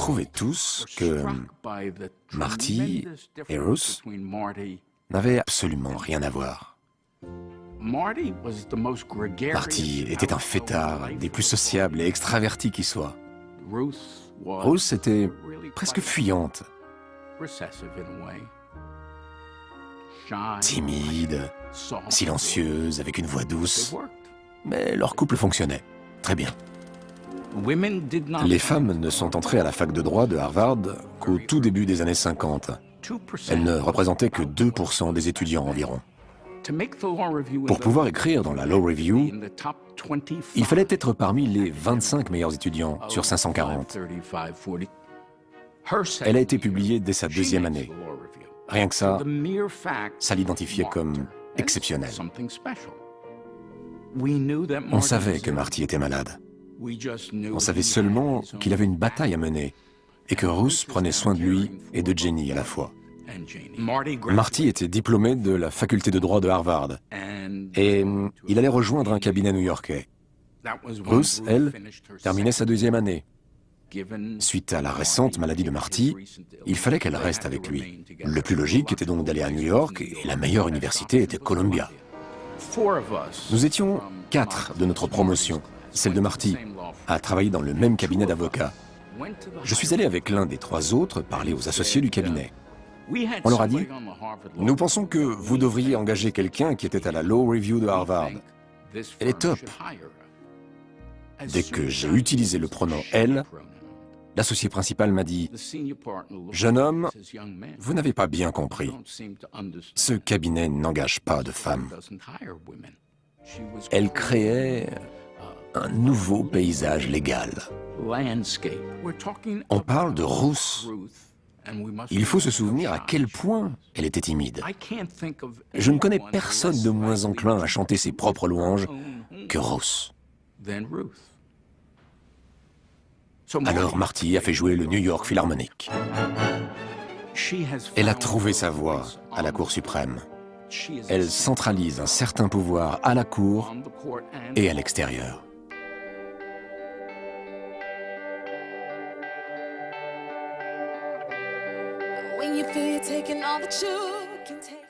trouvaient tous que Marty et Ruth n'avaient absolument rien à voir. Marty était un fêtard, des plus sociables et extravertis qui soient. Ruth était presque fuyante, timide, silencieuse, avec une voix douce. Mais leur couple fonctionnait très bien. Les femmes ne sont entrées à la fac de droit de Harvard qu'au tout début des années 50. Elles ne représentaient que 2% des étudiants environ. Pour pouvoir écrire dans la Law Review, il fallait être parmi les 25 meilleurs étudiants sur 540. Elle a été publiée dès sa deuxième année. Rien que ça l'identifiait comme exceptionnel. On savait que Marty était malade. On savait seulement qu'il avait une bataille à mener et que Ruth prenait soin de lui et de Jenny à la fois. Marty était diplômé de la faculté de droit de Harvard et il allait rejoindre un cabinet new-yorkais. Ruth, elle, terminait sa deuxième année. Suite à la récente maladie de Marty, il fallait qu'elle reste avec lui. Le plus logique était donc d'aller à New York et la meilleure université était Columbia. Nous étions 4 de notre promotion, celle de Marty, à travailler dans le même cabinet d'avocats. Je suis allé avec l'un des 3 autres parler aux associés du cabinet. On leur a dit « Nous pensons que vous devriez engager quelqu'un qui était à la Law Review de Harvard. Elle est top. » Dès que j'ai utilisé le pronom « elle », l'associé principal m'a dit « Jeune homme, vous n'avez pas bien compris. Ce cabinet n'engage pas de femmes. » Elle créait un nouveau paysage légal. On parle de Ruth. Il faut se souvenir à quel point elle était timide. Je ne connais personne de moins enclin à chanter ses propres louanges que Ruth. Alors Marty a fait jouer le New York Philharmonic. Elle a trouvé sa voie à la Cour suprême. Elle centralise un certain pouvoir à la Cour et à l'extérieur. When you feel you're taking all that you can take.